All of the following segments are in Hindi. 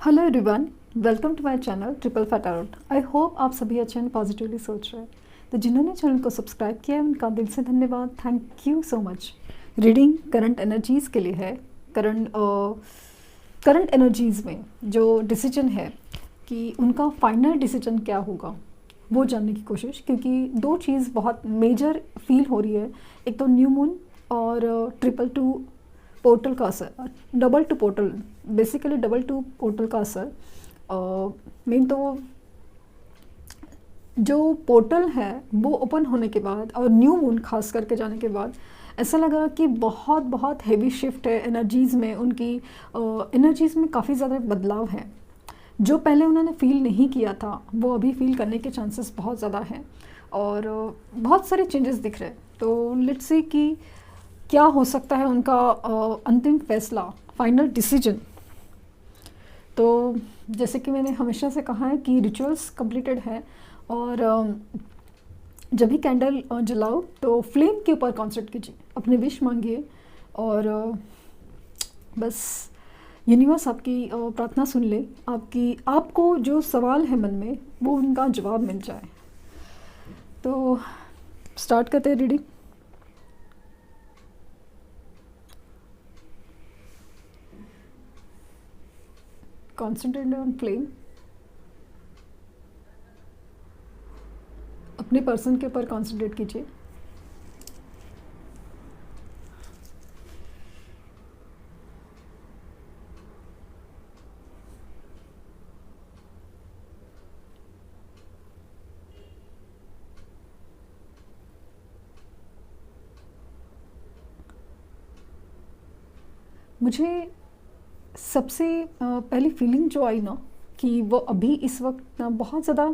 Hello everyone, welcome to my channel triple fat tarot. I hope आप सभी अच्छे एंड पॉजिटिवली सोच रहे हैं। तो जिन्होंने चैनल को सब्सक्राइब किया है उनका दिल से धन्यवाद। Thank you so much. Reading current energies के लिए है। करंट एनर्जीज़ में जो डिसीजन है कि उनका फाइनल डिसीजन क्या होगा वो जानने की कोशिश, क्योंकि दो चीज़ बहुत मेजर फील हो रही है। एक तो न्यू मून और ट्रिपल टू पोर्टल का असर, double two portal, basically double two portal का असर। मेन तो जो पोर्टल है वो ओपन होने के बाद और न्यू मून खास करके जाने के बाद ऐसा लगा कि बहुत बहुत हैवी शिफ्ट है एनर्जीज़ में। उनकी एनर्जीज़ में काफ़ी ज़्यादा बदलाव है। जो पहले उन्होंने फील नहीं किया था वो अभी फील करने के चांसेस बहुत ज़्यादा हैं और बहुत सारे चेंजेस दिख रहे हैं। तो लेट्स सी कि क्या हो सकता है उनका अंतिम फैसला, फाइनल डिसीजन। तो जैसे कि मैंने हमेशा से कहा है कि रिचुअल्स कंप्लीटेड है और जब भी कैंडल जलाओ तो फ्लेम के ऊपर कॉन्सेंट्रेट कीजिए, अपने विश मांगिए और बस यूनिवर्स आपकी प्रार्थना सुन ले। आपको जो सवाल है मन में वो उनका जवाब मिल जाए। तो स्टार्ट करते हैं रीडिंग। Concentrate on flame. अपने पर्सन के ऊपर कॉन्सेंट्रेट कीजिए। मुझे सबसे पहली फीलिंग जो आई ना कि वो अभी इस वक्त ना बहुत ज़्यादा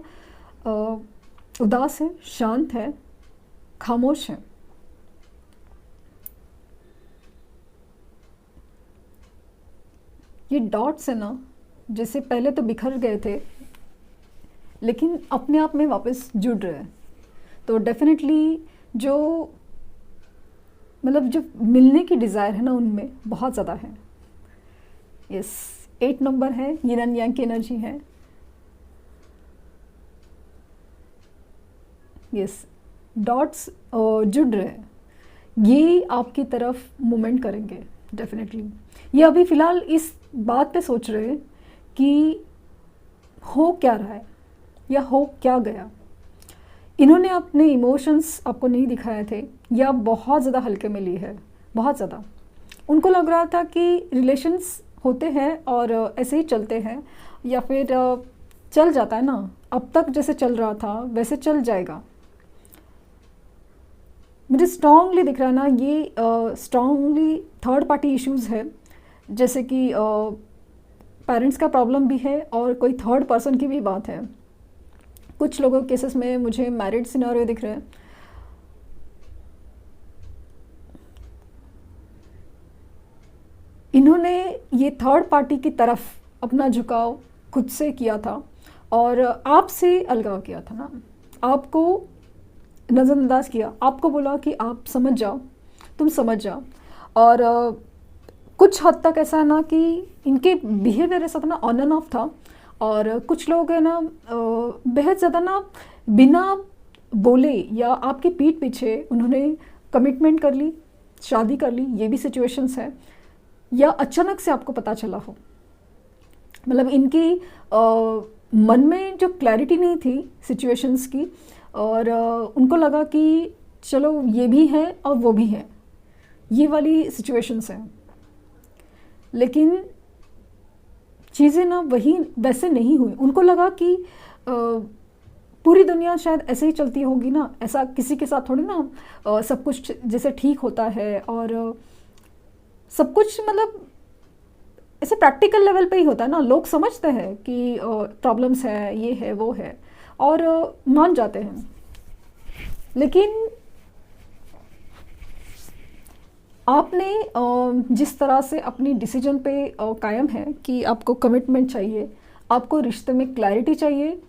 उदास है, शांत है, खामोश है। ये डॉट्स है ना, जैसे पहले तो बिखर गए थे लेकिन अपने आप में वापस जुड़ रहे हैं। तो डेफिनेटली जो मतलब जो मिलने की डिज़ायर है ना उनमें बहुत ज़्यादा है। यस, 8 नंबर है, यिन एंड यांग की एनर्जी है। यस, डॉट्स जुड़ रहे हैं, ये आपकी तरफ मूवमेंट करेंगे डेफिनेटली। ये अभी फ़िलहाल इस बात पे सोच रहे हैं कि हो क्या रहा है या हो क्या गया। इन्होंने अपने इमोशंस आपको नहीं दिखाए थे या बहुत ज़्यादा हल्के में ली है, बहुत ज़्यादा। उनको लग रहा था कि रिलेशंस होते हैं और ऐसे ही चलते हैं या फिर चल जाता है ना, अब तक जैसे चल रहा था वैसे चल जाएगा। मुझे स्ट्रांगली दिख रहा है ना, ये स्ट्रांगली थर्ड पार्टी इश्यूज़ है, जैसे कि पेरेंट्स का प्रॉब्लम भी है और कोई थर्ड पर्सन की भी बात है। कुछ लोगों के केसेस में मुझे मैरिड सिनेरियो दिख रहे हैं। इन्होंने ये थर्ड पार्टी की तरफ अपना झुकाव खुद से किया था और आपसे अलगाव किया था ना, आपको नज़रअंदाज किया, आपको बोला कि आप समझ जाओ, तुम समझ जाओ। और कुछ हद तक ऐसा है ना कि इनके बिहेवियर ऐसा था ना, ऑन एंड ऑफ था। और कुछ लोग है ना बेहद ज़्यादा ना बिना बोले या आपकी पीठ पीछे उन्होंने कमिटमेंट कर ली, शादी कर ली, ये भी सिचुएशंस है। या अचानक से आपको पता चला हो, मतलब इनकी मन में जो क्लैरिटी नहीं थी सिचुएशंस की और उनको लगा कि चलो ये भी है और वो भी है, ये वाली सिचुएशंस हैं। लेकिन चीज़ें ना वही वैसे नहीं हुई। उनको लगा कि पूरी दुनिया शायद ऐसे ही चलती होगी ना, ऐसा किसी के साथ थोड़ी ना सब कुछ जैसे ठीक होता है और सब कुछ मतलब ऐसे प्रैक्टिकल लेवल पे ही होता है ना। लोग समझते हैं कि प्रॉब्लम्स है, ये है, वो है और मान जाते हैं। लेकिन आपने जिस तरह से अपनी डिसीजन पे कायम है कि आपको कमिटमेंट चाहिए, आपको रिश्ते में क्लैरिटी चाहिए,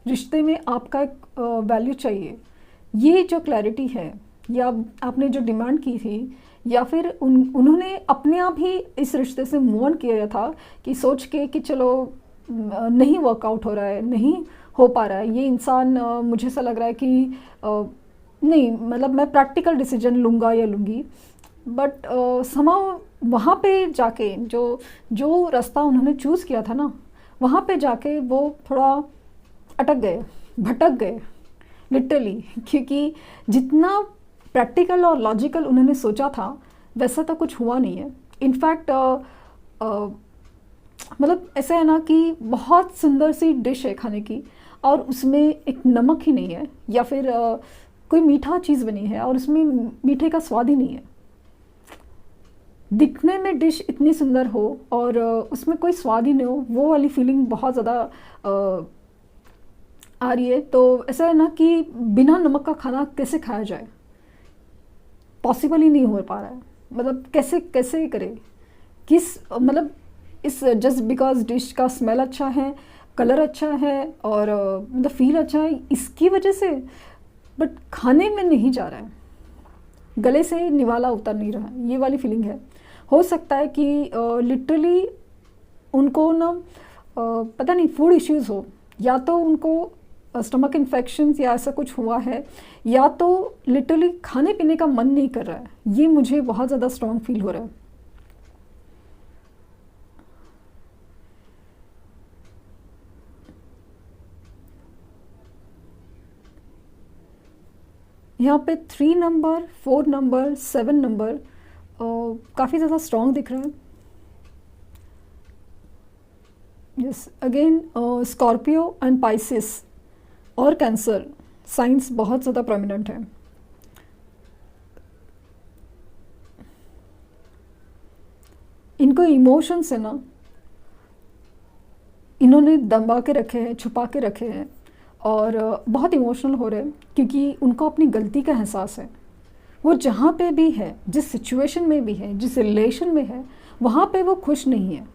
रिश्ते में आपका एक वैल्यू चाहिए, ये जो क्लैरिटी है या आपने जो डिमांड की थी या फिर उन्होंने अपने आप ही इस रिश्ते से मूव ऑन किया था कि सोच के कि चलो नहीं वर्कआउट हो रहा है, नहीं हो पा रहा है, ये इंसान मुझे ऐसा लग रहा है कि नहीं, मतलब मैं प्रैक्टिकल डिसीजन लूँगा या लूँगी, बट समाउ वहाँ पे जाके जो जो रास्ता उन्होंने चूज़ किया था ना, वहाँ पे जाके वो थोड़ा अटक गए, भटक गए लिटरली, क्योंकि जितना प्रैक्टिकल और लॉजिकल उन्होंने सोचा था वैसा तो कुछ हुआ नहीं है। इनफैक्ट मतलब ऐसा है ना कि बहुत सुंदर सी डिश है खाने की, और उसमें एक नमक ही नहीं है, या फिर कोई मीठा चीज़ बनी है और उसमें मीठे का स्वाद ही नहीं है। दिखने में डिश इतनी सुंदर हो और उसमें कोई स्वाद ही नहीं हो, वो वाली फीलिंग बहुत ज़्यादा आ रही है। तो ऐसा है ना कि बिना नमक का खाना कैसे खाया जाए, पॉसिबल ही नहीं हो पा रहा है। मतलब कैसे कैसे करें, किस मतलब इस जस्ट बिकॉज डिश का स्मेल अच्छा है, कलर अच्छा है और मतलब फील अच्छा है, इसकी वजह से, बट खाने में नहीं जा रहा है, गले से निवाला उतर नहीं रहा है, ये वाली फीलिंग है। हो सकता है कि लिटरली उनको ना पता नहीं फूड इश्यूज़ हो, या तो उनको स्टमक इन्फेक्शंस या ऐसा कुछ हुआ है, या तो लिटरली खाने पीने का मन नहीं कर रहा है। ये मुझे बहुत ज़्यादा स्ट्रॉन्ग फील हो रहा है। यहाँ पे 3 नंबर, 4 नंबर, 7 नंबर काफ़ी ज़्यादा स्ट्रॉन्ग दिख रहा है। Yes, again Scorpio and Pisces और कैंसर साइंस बहुत ज़्यादा प्रोमिनेंट है। इनको इमोशंस है ना, इन्होंने दबा के रखे हैं, छुपा के रखे हैं, और बहुत इमोशनल हो रहे हैं क्योंकि उनको अपनी गलती का एहसास है। वो जहाँ पे भी है, जिस सिचुएशन में भी है, जिस रिलेशन में है, वहाँ पे वो खुश नहीं है,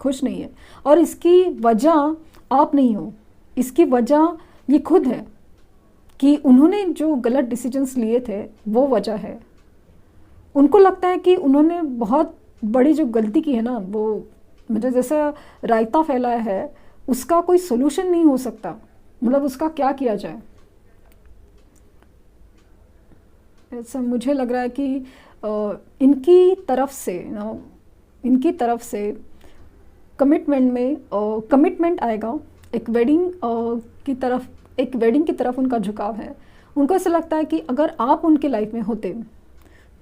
खुश नहीं है। और इसकी वजह आप नहीं हो, इसकी वजह ये खुद है कि उन्होंने जो गलत डिसीजंस लिए थे, वो वजह है। उनको लगता है कि उन्होंने बहुत बड़ी जो गलती की है ना, वो मुझे जैसा रायता फैलाया है, उसका कोई सोल्यूशन नहीं हो सकता, मतलब उसका क्या किया जाए। ऐसा मुझे लग रहा है कि इनकी तरफ से ना, इनकी तरफ से कमिटमेंट में कमिटमेंट आएगा, एक वेडिंग की तरफ, एक वेडिंग की तरफ उनका झुकाव है। उनको ऐसा लगता है कि अगर आप उनके लाइफ में होते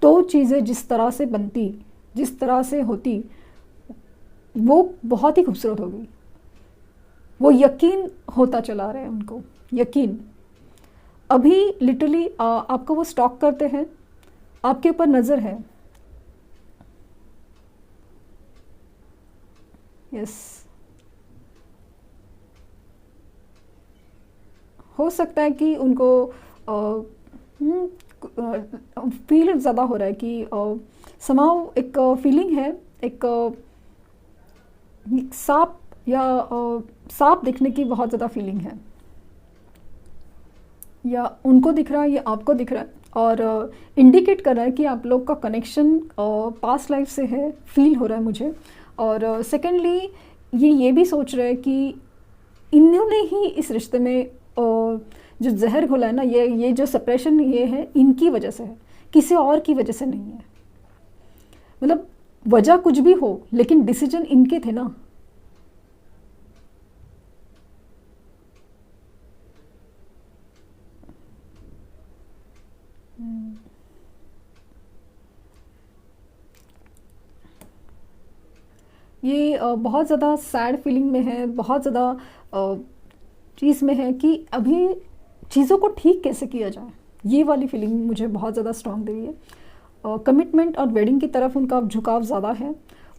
तो चीज़ें जिस तरह से बनती, जिस तरह से होती, वो बहुत ही खूबसूरत होगी। वो यकीन होता चला रहा है उनको, यकीन। अभी लिटरली आपको वो स्टॉक करते हैं, आपके ऊपर नज़र है। यस, हो सकता है कि उनको फील ज़्यादा हो रहा है कि समाव एक फीलिंग है, एक सांप या सांप दिखने की बहुत ज़्यादा फीलिंग है, या उनको दिख रहा है या आपको दिख रहा है, और इंडिकेट कर रहा है कि आप लोग का कनेक्शन पास्ट लाइफ से है, फील हो रहा है मुझे। और सेकेंडली ये भी सोच रहे हैं कि इन्होंने ही इस रिश्ते में जो जहर घोला है ना, ये जो सेपरेशन ये है, इनकी वजह से है, किसी और की वजह से नहीं है। मतलब वजह कुछ भी हो, लेकिन डिसीजन इनके थे ना। ये बहुत ज़्यादा सैड फीलिंग में है, बहुत ज़्यादा चीज़ में है कि अभी चीज़ों को ठीक कैसे किया जाए, ये वाली फीलिंग मुझे बहुत ज़्यादा स्ट्रॉन्ग दे रही है। कमिटमेंट और वेडिंग की तरफ उनका झुकाव ज़्यादा है।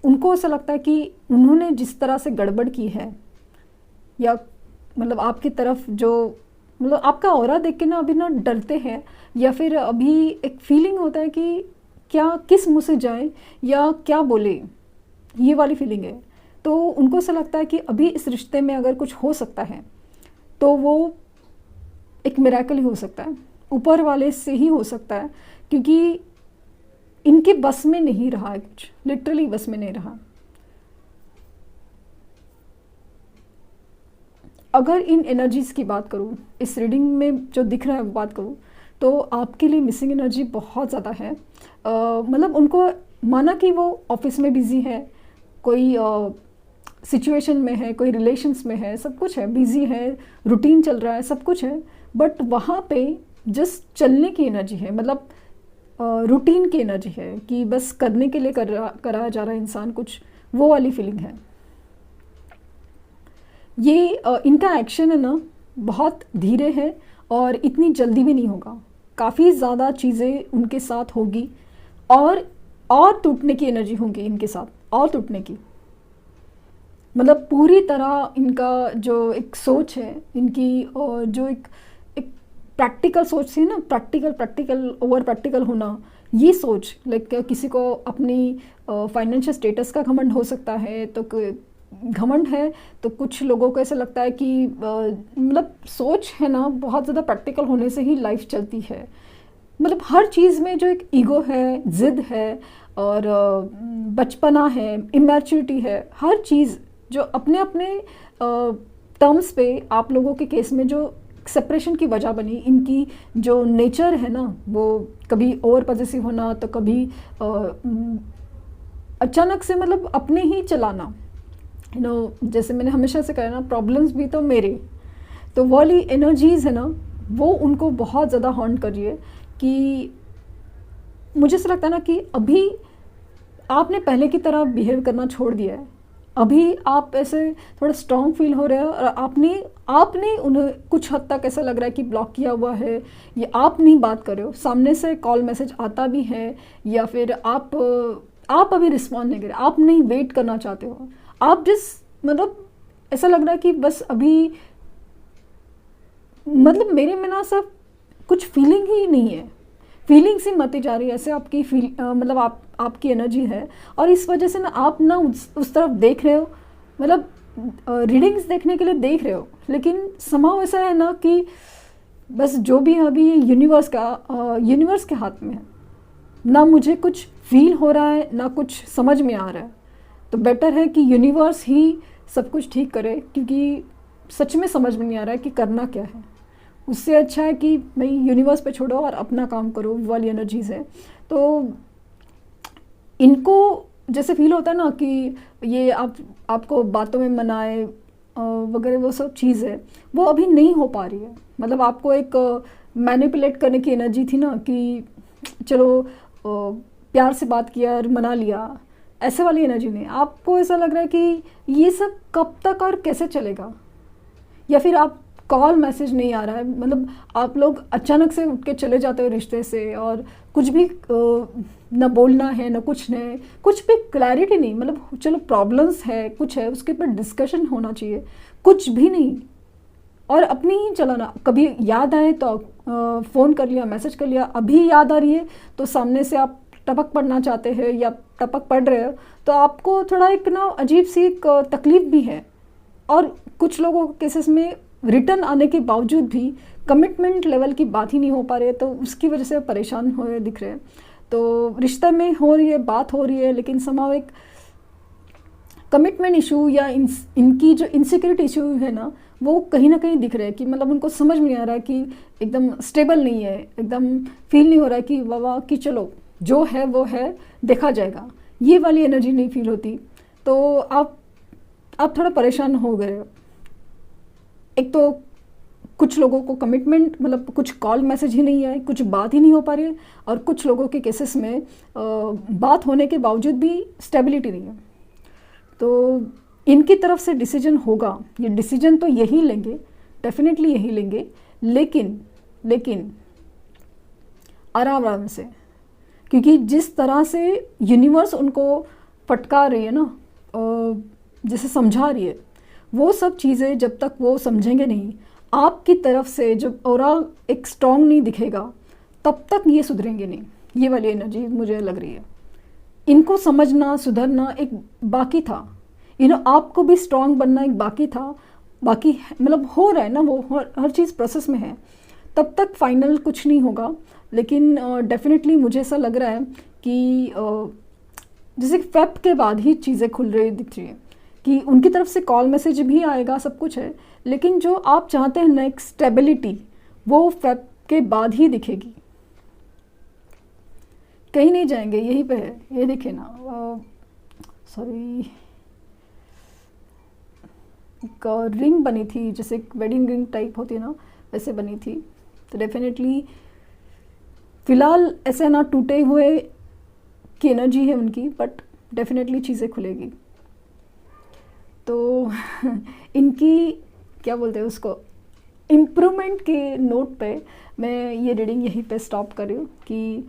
उनको ऐसा लगता है कि उन्होंने जिस तरह से गड़बड़ की है, या मतलब आपकी तरफ जो, मतलब आपका ऑरा देख के ना अभी ना डरते हैं, या फिर अभी एक फीलिंग होता है कि क्या किस मुँह से जाए या क्या बोले, ये वाली फीलिंग है। तो उनको ऐसा लगता है कि अभी इस रिश्ते में अगर कुछ हो सकता है तो वो एक मिरेकल ही हो सकता है, ऊपर वाले से ही हो सकता है, क्योंकि इनके बस में नहीं रहा है कुछ, लिटरली बस में नहीं रहा। अगर इन एनर्जीज़ की बात करूँ, इस रीडिंग में जो दिख रहा है वो बात करूँ, तो आपके लिए मिसिंग एनर्जी बहुत ज़्यादा है। मतलब उनको माना कि वो ऑफिस में बिज़ी है, कोई सिचुएशन में है, कोई रिलेशंस में है, सब कुछ है, बिज़ी है, रूटीन चल रहा है, सब कुछ है, बट वहाँ पे जस्ट चलने की एनर्जी है, मतलब रूटीन की एनर्जी है कि बस करने के लिए कराया जा रहा है इंसान कुछ, वो वाली फीलिंग है। ये इनका एक्शन है ना बहुत धीरे है और इतनी जल्दी भी नहीं होगा, काफ़ी ज़्यादा चीज़ें उनके साथ होगी और टूटने की एनर्जी होंगी इनके साथ, और टूटने की, मतलब पूरी तरह इनका जो एक सोच है इनकी, और जो एक प्रैक्टिकल सोच थी ना, प्रैक्टिकल ओवर प्रैक्टिकल होना, ये सोच लाइक किसी को अपनी फाइनेंशियल स्टेटस का घमंड हो सकता है, तो घमंड है तो कुछ लोगों को ऐसा लगता है कि मतलब सोच है ना बहुत ज़्यादा प्रैक्टिकल होने से ही लाइफ चलती है। मतलब हर चीज़ में जो एक ईगो है, ज़िद है और बचपना है, इमैच्योरिटी है, हर चीज़ जो अपने अपने टर्म्स पे आप लोगों के केस में जो सेपरेशन की वजह बनी, इनकी जो नेचर है ना, वो कभी ओवर पॉजेसिव होना, तो कभी अचानक से मतलब अपने ही चलाना, जैसे मैंने हमेशा से कहा ना, प्रॉब्लम्स भी तो मेरे, तो वो वाली एनर्जीज़ है ना, वो उनको बहुत ज़्यादा हॉन्ट कर रही है कि मुझे ऐसा लगता है ना कि अभी आपने पहले की तरह बिहेव करना छोड़ दिया है, अभी आप ऐसे थोड़ा स्ट्रॉन्ग फील हो रहे हो, और आपने उन्हें कुछ हद तक ऐसा लग रहा है कि ब्लॉक किया हुआ है, या आप नहीं बात कर रहे हो, सामने से कॉल मैसेज आता भी है, या फिर आप अभी रिस्पॉन्ड नहीं कर रहे, आप नहीं वेट करना चाहते हो, आप जिस मतलब ऐसा लग रहा है कि बस अभी मतलब मेरे में ना सब कुछ फीलिंग ही नहीं है, फीलिंग से मती जा रही है, ऐसे आपकी मतलब आपकी एनर्जी है, और इस वजह से ना आप ना उस तरफ देख रहे हो, मतलब रीडिंग्स देखने के लिए देख रहे हो, लेकिन समाव ऐसा है ना कि बस जो भी है अभी यूनिवर्स के हाथ में है, ना मुझे कुछ फील हो रहा है, ना कुछ समझ में आ रहा है, तो बेटर है कि यूनिवर्स ही सब कुछ ठीक करे, क्योंकि सच में समझ में नहीं आ रहा है कि करना क्या है। उससे अच्छा है कि भाई यूनिवर्स पे छोड़ो और अपना काम करो, वो वाली एनर्जीज़ है। तो इनको जैसे फील होता है ना कि ये आपको बातों में मनाए वगैरह, वो सब चीज़ है, वो अभी नहीं हो पा रही है। मतलब आपको एक मैनिपुलेट करने की एनर्जी थी ना कि चलो प्यार से बात किया और मना लिया, ऐसे वाली एनर्जी नहीं। आपको ऐसा लग रहा है कि ये सब कब तक और कैसे चलेगा, या फिर आप कॉल मैसेज नहीं आ रहा है, मतलब आप लोग अचानक से उठ के चले जाते हो रिश्ते से, और कुछ भी ना बोलना है ना कुछ नहीं, कुछ भी क्लैरिटी नहीं, मतलब चलो प्रॉब्लम्स है कुछ है उसके ऊपर डिस्कशन होना चाहिए, कुछ भी नहीं, और अपनी ही चलाना। कभी याद आए तो फ़ोन कर लिया, मैसेज कर लिया, अभी याद आ रही है तो सामने से आप टपक पढ़ना चाहते हैं या टपक पढ़ रहे हो, तो आपको थोड़ा एक ना अजीब सी एक तकलीफ भी है। और कुछ लोगों के केसेस में रिटर्न आने के बावजूद भी कमिटमेंट लेवल की बात ही नहीं हो पा रही है, तो उसकी वजह से परेशान हो रहे दिख रहे हैं। तो रिश्ते में हो रही है, बात हो रही है, लेकिन समाव एक कमिटमेंट इशू या इनकी जो इनसिक्योरिटी इशू है ना, वो कहीं ना कहीं दिख रहे हैं कि मतलब उनको समझ में नहीं आ रहा है कि एकदम स्टेबल नहीं है, एकदम फील नहीं हो रहा है कि वाह कि चलो जो है वो है, देखा जाएगा, ये वाली एनर्जी नहीं फील होती। तो आप थोड़ा परेशान हो गए हो। एक तो कुछ लोगों को कमिटमेंट मतलब कुछ कॉल मैसेज ही नहीं आए, कुछ बात ही नहीं हो पा रही है, और कुछ लोगों के केसेस में बात होने के बावजूद भी स्टेबिलिटी नहीं है। तो इनकी तरफ से डिसीजन होगा, ये डिसीजन तो यही लेंगे, डेफिनेटली यही लेंगे, लेकिन आराम से, क्योंकि जिस तरह से यूनिवर्स उनको फटकार रही है ना, जैसे समझा रही है, वो सब चीज़ें जब तक वो समझेंगे नहीं, आपकी तरफ से जब ऑरा एक स्ट्रॉन्ग नहीं दिखेगा, तब तक ये सुधरेंगे नहीं। ये वाली एनर्जी मुझे लग रही है। इनको समझना, सुधरना एक बाकी था, आपको भी स्ट्रॉन्ग बनना एक बाकी था, बाकी मतलब हो रहा है ना, वो हर चीज़ प्रोसेस में है, तब तक फाइनल कुछ नहीं होगा। लेकिन डेफिनेटली मुझे ऐसा लग रहा है कि जैसे फेब के बाद ही चीज़ें खुल रही दिख रही है, कि उनकी तरफ से कॉल मैसेज भी आएगा, सब कुछ है, लेकिन जो आप चाहते हैं नेक्स्ट स्टेबिलिटी, वो फेब के बाद ही दिखेगी। कहीं नहीं जाएंगे, यहीं पे है, ये देखिए ना, सॉरी, रिंग बनी थी, जैसे वेडिंग रिंग टाइप होती है ना, वैसे बनी थी। तो डेफिनेटली फ़िलहाल ऐसे ना टूटे हुए की एनर्जी है उनकी, बट डेफिनेटली चीज़ें खुलेगी। तो इनकी क्या बोलते हैं उसको, इम्प्रूवमेंट के नोट पे मैं ये रीडिंग यहीं पे स्टॉप कर रही हूँ कि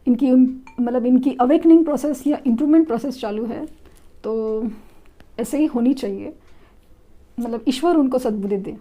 इनकी मतलब इनकी अवेकनिंग प्रोसेस या इम्प्रूवमेंट प्रोसेस चालू है। तो ऐसे ही होनी चाहिए, मतलब ईश्वर उनको सद्बुद्धि दे।